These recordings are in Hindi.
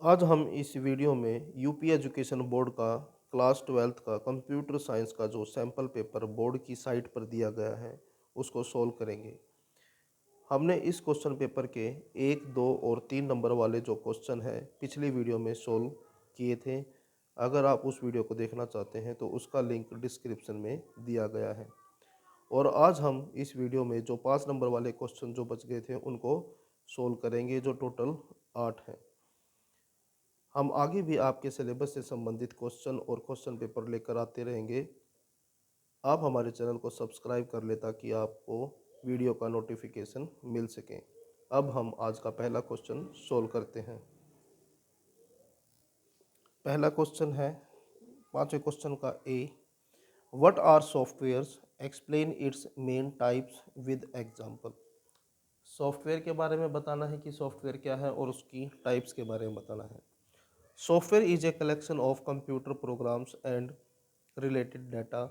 आज हम इस वीडियो में यूपी एजुकेशन बोर्ड का क्लास 12th का कंप्यूटर साइंस का जो सैंपल पेपर बोर्ड की साइट पर दिया गया है उसको सोल्व करेंगे। हमने इस क्वेश्चन पेपर के 1, 2 और 3 नंबर वाले जो क्वेश्चन है पिछली वीडियो में सोल्व किए थे। अगर आप उस वीडियो को देखना चाहते हैं तो उसका लिंक डिस्क्रिप्शन में दिया गया है। और आज हम इस वीडियो में जो 5 नंबर वाले क्वेश्चन जो बच गए थे उनको सोल्व करेंगे, जो टोटल 8 हैं। हम आगे भी आपके सिलेबस से संबंधित क्वेश्चन और क्वेश्चन पेपर लेकर आते रहेंगे। आप हमारे चैनल को सब्सक्राइब कर लें ताकि आपको वीडियो का नोटिफिकेशन मिल सके। अब हम आज का पहला क्वेश्चन सोल्व करते हैं। पहला क्वेश्चन है 5वें क्वेश्चन का A. What are softwares, explain its main types with example. Software के बारे में बताना है कि सॉफ्टवेयर क्या है और उसकी टाइप्स के बारे में बताना है। Software is a collection of computer programs and related data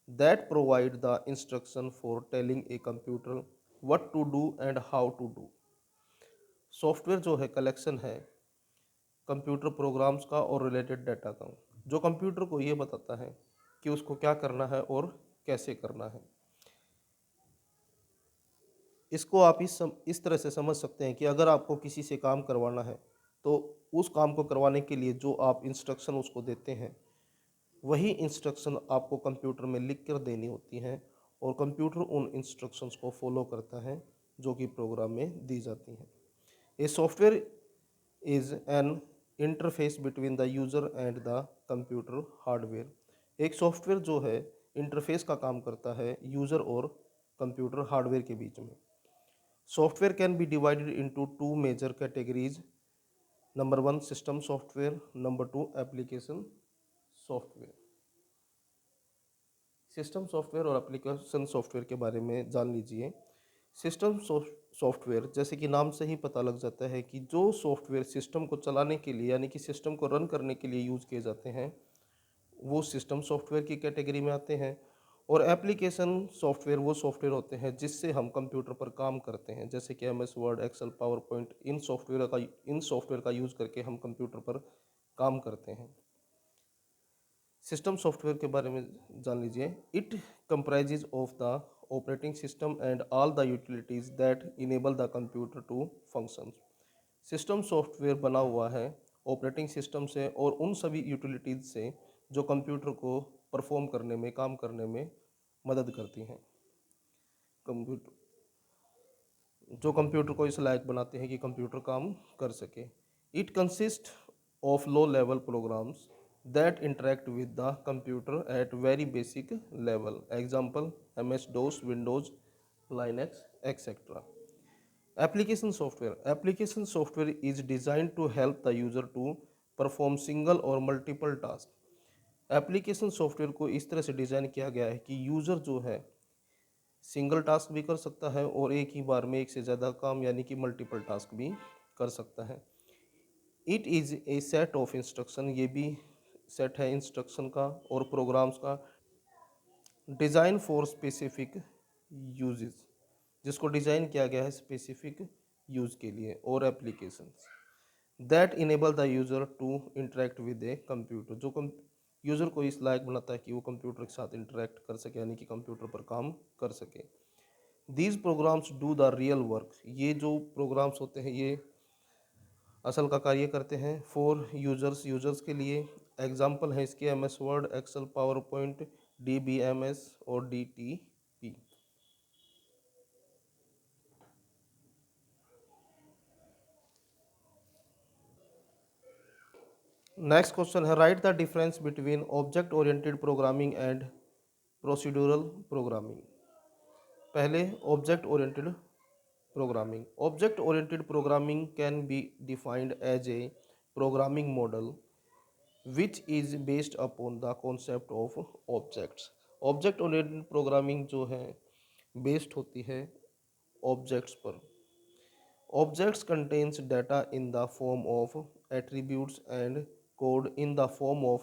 that provide the instruction for telling a computer what to do and how to do. Software जो है कलेक्शन है कंप्यूटर प्रोग्राम्स का और रिलेटेड डाटा का, जो कंप्यूटर को ये बताता है कि उसको क्या करना है और कैसे करना है। इसको आप इस तरह से समझ सकते हैं कि अगर आपको किसी से काम करवाना है तो उस काम को करवाने के लिए जो आप इंस्ट्रक्शन उसको देते हैं वही इंस्ट्रक्शन आपको कंप्यूटर में लिख कर देनी होती हैं और कंप्यूटर उन इंस्ट्रक्शंस को फॉलो करता है जो कि प्रोग्राम में दी जाती हैं। A software is an interface between the user and the computer hardware. एक सॉफ्टवेयर जो है इंटरफेस का काम करता है यूज़र और कंप्यूटर हार्डवेयर के बीच में। Software can be divided into two major categories. Number 1 system software, number 2 application software. System software और एप्लीकेशन सॉफ्टवेयर के बारे में जान लीजिए। सिस्टम सॉफ्टवेयर जैसे कि नाम से ही पता लग जाता है कि जो सॉफ्टवेयर सिस्टम को चलाने के लिए यानी कि सिस्टम को रन करने के लिए यूज़ किए जाते हैं वो सिस्टम सॉफ्टवेयर की कैटेगरी में आते हैं। और एप्लीकेशन सॉफ्टवेयर वो सॉफ्टवेयर होते हैं जिससे हम कंप्यूटर पर काम करते हैं, जैसे कि M S Word, Excel, PowerPoint. इन सॉफ्टवेयर का यूज़ करके हम कंप्यूटर पर काम करते हैं। सिस्टम सॉफ्टवेयर के बारे में जान लीजिए। It comprises of the operating system and all the utilities that enable the computer to function. System software बना हुआ है ऑपरेटिंग सिस्टम से और उन सभी यूटिलिटीज से जो कंप्यूटर को परफॉर्म करने में, काम करने में मदद करती हैं। कंप्यूटर जो कंप्यूटर को इस लायक बनाते हैं कि कंप्यूटर काम कर सके। It consist of low level programs that interact with the computer at very basic level. Example M S DOS, Windows, Linux etcetera. Application software is design to help the user to perform single or multiple task. Application software को इस तरह से डिज़ाइन किया गया है कि यूज़र जो है सिंगल टास्क भी कर सकता है और एक ही बार में एक से ज़्यादा काम यानी कि मल्टीपल टास्क भी कर सकता है। It is a set of instruction, ये भी सेट है इंस्ट्रक्शन का और प्रोग्राम्स का। डिज़ाइन फॉर स्पेसिफिक यूजेस, जिसको डिज़ाइन किया गया है स्पेसिफिक यूज़ के लिए। और applications that enable the user to interact with a computer, जो यूज़र को इस लायक बनाता है कि वो कंप्यूटर के साथ इंटरेक्ट कर सके यानी कि कंप्यूटर पर काम कर सके। These programs do the real work, ये जो प्रोग्राम्स होते हैं ये असल का कार्य करते हैं। फॉर यूजर्स के लिए एग्जाम्पल है इसके M S Word, Excel, PowerPoint, D B M S और D T P. Next question है write the difference between object oriented programming and procedural programming. पहले object oriented programming. Object oriented programming can be defined as a programming model which is based upon the concept of objects. Object oriented programming जो है बेस्ड होती है ऑब्जेक्ट्स पर। Objects contains data in the form of attributes and code in the form of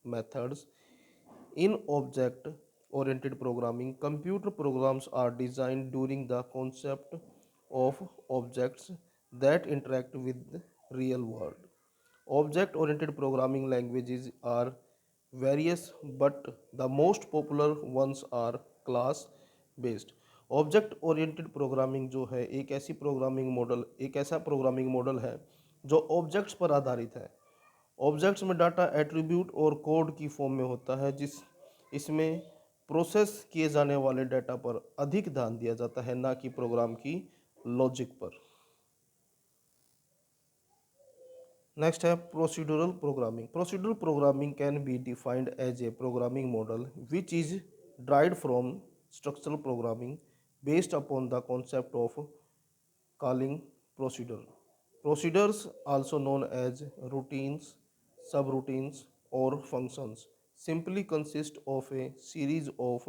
methods. In object oriented programming, computer programs are designed during the concept of objects that interact with the real world. Object oriented programming languages are various, but the most popular ones are class based. Object oriented programming जो है एक ऐसा प्रोग्रामिंग मॉडल है जो ऑब्जेक्ट्स पर आधारित है। ऑब्जेक्ट्स में डाटा एट्रीब्यूट और कोड की फॉर्म में होता है, जिस इसमें प्रोसेस किए जाने वाले डाटा पर अधिक ध्यान दिया जाता है, ना कि प्रोग्राम की लॉजिक पर। नेक्स्ट है procedural programming. Procedural programming can be defined as a programming model which is derived from structural programming based upon the concept of calling procedure. Procedures, also known as routines, subroutines, or functions, simply consist of a series of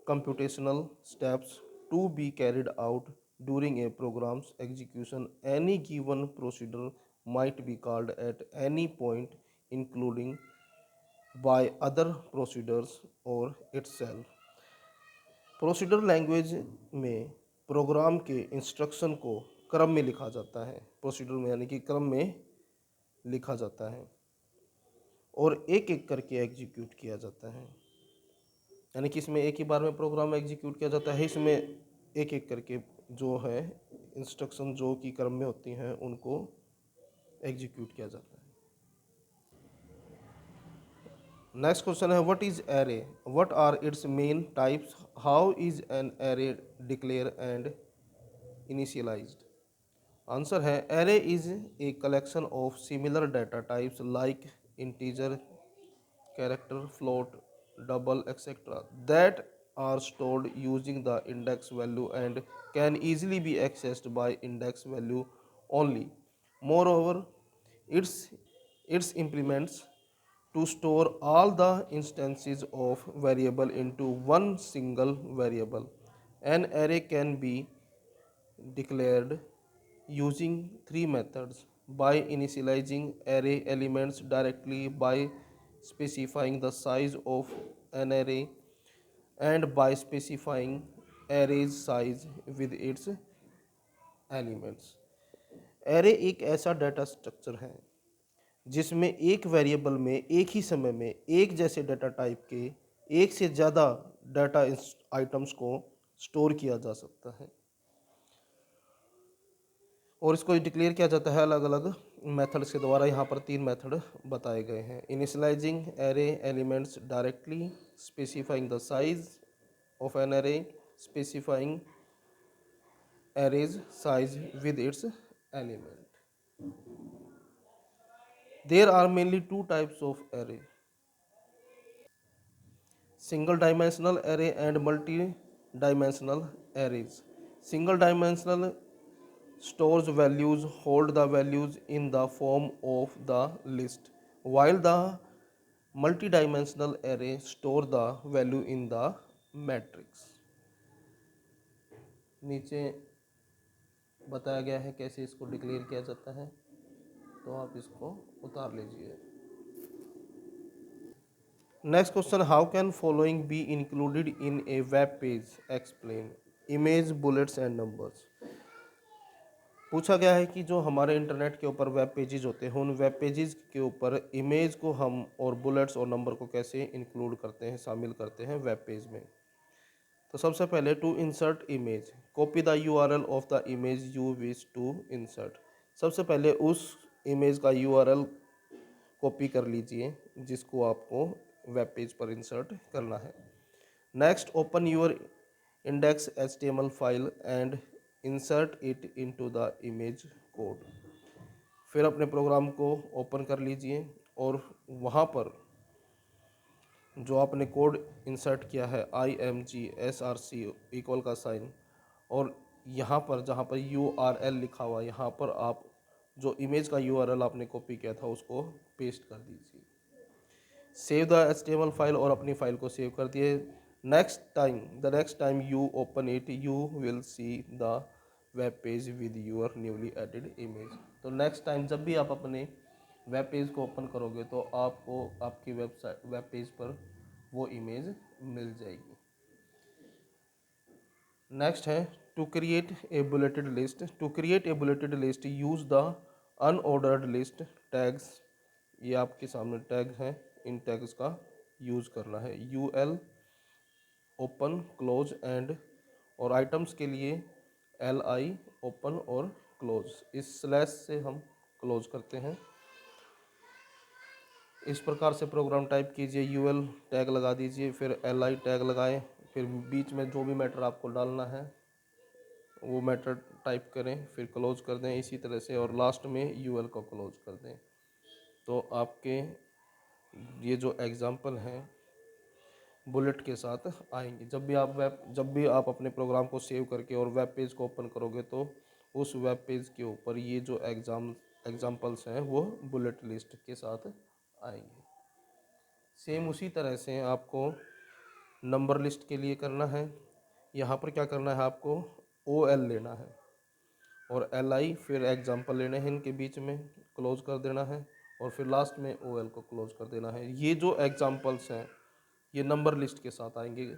computational steps to be carried out during a program's execution. Any given procedure might be called at any point, including by other procedures or itself. Procedure language में प्रोग्राम के इंस्ट्रक्शन को क्रम में लिखा जाता है। प्रोसीडर में यानी कि क्रम में लिखा जाता है और एक एक करके एग्जीक्यूट किया जाता है। यानी कि इसमें एक ही बार में प्रोग्राम एग्जीक्यूट किया जाता है, इसमें एक एक करके जो है इंस्ट्रक्शन जो कि क्रम में होती हैं उनको एग्जीक्यूट किया जाता है। नेक्स्ट क्वेश्चन है what is array, what are its main types, how is an array declare and initialized. Answer है array is a collection of similar data types like integer, character, float, double, etc. that are stored using the index value and can easily be accessed by index value only. Moreover, its its implements to store all the instances of variable into one single variable. An array can be declared using three methods: by initializing array elements directly, by specifying the size of an array, and by specifying array's size with its elements. Array एक ऐसा डाटा स्ट्रक्चर है जिसमें एक वेरिएबल में एक ही समय में एक जैसे डाटा टाइप के एक से ज़्यादा डाटा आइटम्स को स्टोर किया जा सकता है और इसको डिक्लेयर किया जाता है अलग अलग मेथड्स के द्वारा। यहाँ पर तीन मेथड बताए गए हैं: initialising array elements directly, specifying the size of an array, specifying arrays size with its element. There are mainly two types of array: single dimensional array and multi dimensional arrays. Single dimensional stores values, hold the values in the form of the list, while the multi-dimensional array store the value in the matrix. नीचे बताया गया है कैसे इसको डिक्लेयर किया जाता है, तो आप इसको उतार लीजिए। Next question, how can following be included in A web page, explain. Image, bullets and numbers. पूछा गया है कि जो हमारे इंटरनेट के ऊपर वेब पेजेस होते हैं, उन वेब पेजेस के ऊपर इमेज को हम और बुलेट्स और नंबर को कैसे इंक्लूड करते हैं, शामिल करते हैं वेब पेज में। तो सबसे पहले to insert image, copy the URL of the image you wish to insert. सबसे पहले उस इमेज का यूआरएल कॉपी कर लीजिए जिसको आपको वेब पेज पर इंसर्ट करना है। Next, open your index HTML file and insert it into the image code. फिर अपने प्रोग्राम को ओपन कर लीजिए और वहाँ पर जो आपने कोड इंसर्ट किया है IMG SRC इक्वल का साइन, और यहाँ पर जहाँ पर URL लिखा हुआ है यहाँ पर आप जो इमेज का URL आपने कॉपी किया था उसको पेस्ट कर दीजिए। सेव द HTML फाइल, और अपनी फाइल को सेव कर दिए। Next time you open it you will see the web page with your newly added image. तो नेक्स्ट टाइम जब भी आप अपने वेब पेज को ओपन करोगे तो आपको आपकी वेब पेज पर वो इमेज मिल जाएगी। नेक्स्ट है to create a bulleted list. To create a bulleted list use the unordered list tags, ये आपके सामने टैग हैं, इन टैग्स का यूज़ करना है। यूएल ओपन क्लोज एंड, और आइटम्स के लिए एल आई ओपन और क्लोज, इस स्लैश से हम क्लोज करते हैं। इस प्रकार से प्रोग्राम टाइप कीजिए, यूएल टैग लगा दीजिए, फिर एल आई टैग लगाएं, फिर बीच में जो भी मैटर आपको डालना है वो मैटर टाइप करें, फिर क्लोज कर दें इसी तरह से, और लास्ट में यूएल को क्लोज कर दें। तो आपके ये जो एग्ज़ाम्पल हैं बुलेट के साथ आएंगे। जब भी आप अपने प्रोग्राम को सेव करके और वेब पेज को ओपन करोगे तो उस वेब पेज के ऊपर ये जो एग्जाम्पल्स हैं वो बुलेट लिस्ट के साथ आएंगे। सेम उसी तरह से आपको नंबर लिस्ट के लिए करना है। यहाँ पर क्या करना है, आपको ओ एल लेना है और एल आई, फिर एग्जाम्पल लेने हैं, इनके बीच में क्लोज कर देना है, और फिर लास्ट में ओ एल को क्लोज कर देना है। ये जो एग्जाम्पल्स हैं ये नंबर लिस्ट के साथ आएंगे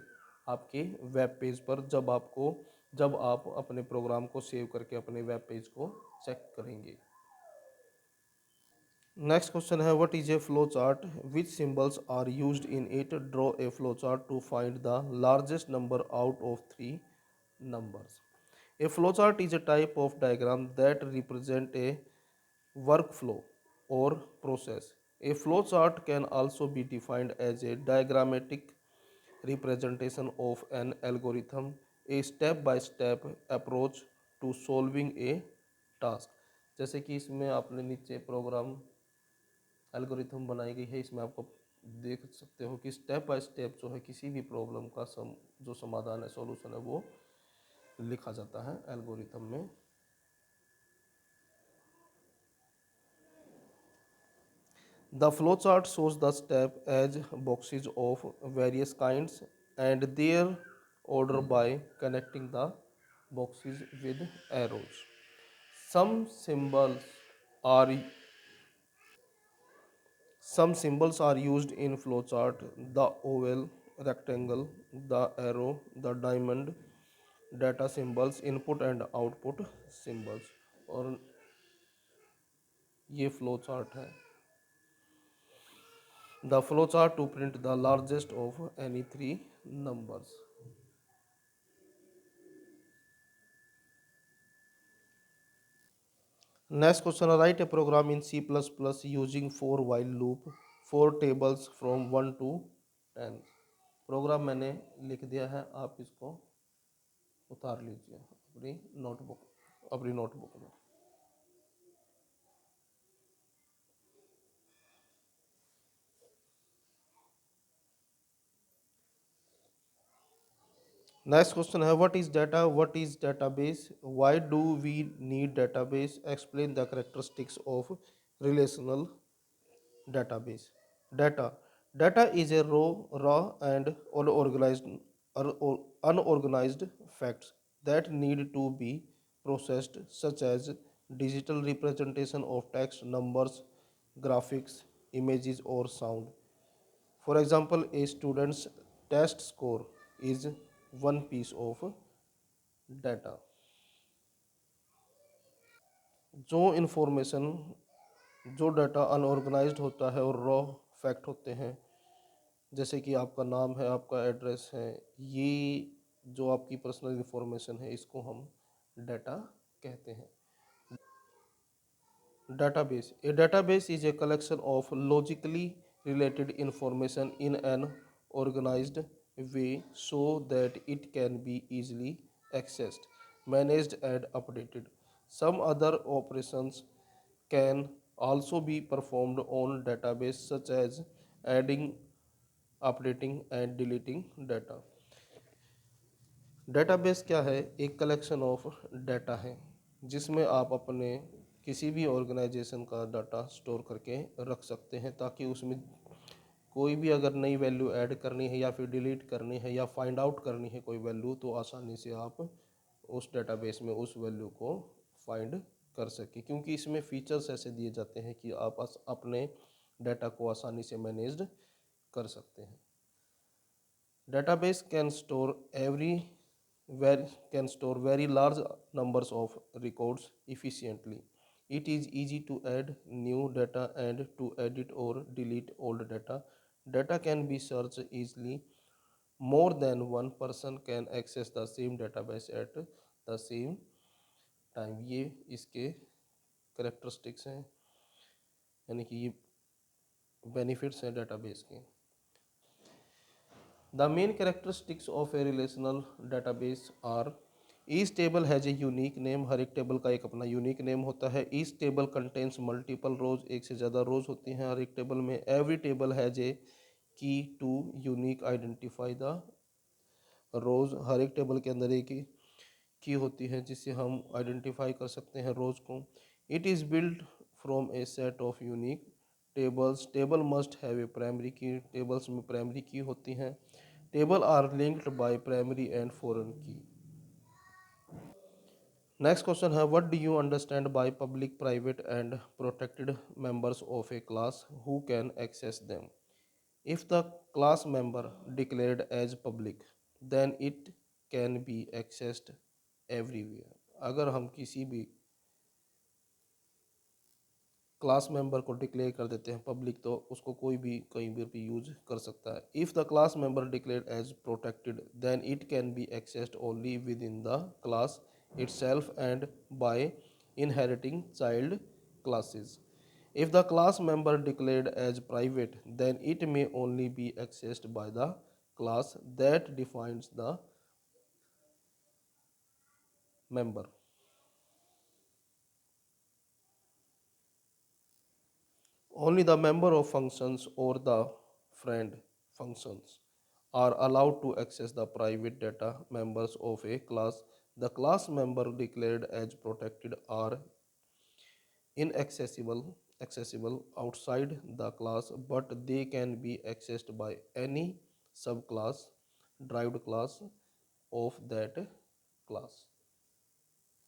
आपके वेब पेज पर, जब आप अपने प्रोग्राम को सेव करके अपने वेब पेज को चेक करेंगे। नेक्स्ट क्वेश्चन है, what is a flow chart, which symbols are used in it, draw a flow chart to find the largest number out of three numbers. A flowchart is a type of diagram that represent a workflow or process. A flowchart can also be defined as a diagrammatic representation of an algorithm, a step-by-step approach to solving a task. जैसे कि इसमें आपने नीचे प्रोग्राम एल्गोरिथम बनाई गई है, इसमें आपको देख सकते हो कि स्टेप बाय स्टेप जो है किसी भी प्रॉब्लम का जो समाधान है, सॉल्यूशन है, वो लिखा जाता है एल्गोरिथम में। The flowchart shows the step as boxes of various kinds and their order by connecting the boxes with arrows. Some symbols are some symbols are used in flowchart: the oval, rectangle, the arrow, the diamond, data symbols, input and output symbols। और ये फ्लो चार्ट है। The flowchart to print the largest of any three numbers. Next question, write a program in C++ using for while loop for tables from 1 to 10। Programme मैंने लिख दिया है, आप इसको उतार लीजिए अपनी नोटबुक में। नेक्स्ट क्वेश्चन है, what is data, what is database, why do we need database, explain the characteristics of relational database। Data is a raw and unorganized facts that need to be processed, such as digital representation of text, numbers, graphics, images, or sound. For example, a student's test score is one piece of data। जो इन्फॉर्मेशन जो डाटा अनऑर्गेनाइज्ड होता है और रॉ फैक्ट होते हैं, जैसे कि आपका नाम है, आपका एड्रेस है, ये जो आपकी पर्सनल इंफॉर्मेशन है, इसको हम डाटा कहते हैं। Database. A database is a collection of logically related information in an organized way so that it can be easily accessed, managed, and updated. Some other operations can also be performed on database, such as adding, updating and deleting data. Database क्या है, एक कलेक्शन ऑफ डाटा है जिसमें आप अपने किसी भी ऑर्गेनाइजेशन का डाटा स्टोर करके रख सकते हैं, ताकि उसमें कोई भी अगर नई वैल्यू ऐड करनी है या फिर डिलीट करनी है या फाइंड आउट करनी है कोई वैल्यू, तो आसानी से आप उस डेटाबेस में उस वैल्यू को फाइंड कर सकें, क्योंकि इसमें फीचर्स ऐसे दिए जाते हैं कि आप अपने डाटा को आसानी से मैनेज कर सकते हैं। Database can store very large numbers of records efficiently. It is easy to add new data and to edit or delete old data. Data can be searched easily. More than one person can access the same database at the same time. ये इसके करेक्टरिस्टिक्स हैं, यानी कि ये बेनिफिट्स हैं डेटाबेस के। The main characteristics of a relational database are each table has a unique name. हर एक टेबल का एक अपना यूनिक नेम होता है। Each table contents multiple rows, एक से ज़्यादा रोज होती हैं हर एक टेबल में। एवरी टेबल हैज ए की टू यूनिक आइडेंटिफाई द रोज। हर एक टेबल के अंदर एक की होती है जिससे हम आइडेंटिफाई कर सकते हैं रोज को। It is build from a set of unique tables. Table must have a primary key. Tables में प्राइमरी की होती हैं। Table are linked by primary and foreign key. Next question है, what do you understand by public, private and protected members of a class, who can access them? If the class member declared as public then it can be accessed everywhere। अगर हम किसी भी क्लास मेंबर को डिक्लेयर कर देते हैं पब्लिक तो उसको कोई भी कहीं पर भी यूज कर सकता है। If the class member declared as protected then it can be accessed only within the class itself and by inheriting child classes। If the class member declared as private then it may only be accessed by the class that defines the member। Only the member of functions or the friend functions are allowed to access the private data members of a class। The class member declared as protected are inaccessible outside the class, but they can be accessed by any subclass, derived class of that class।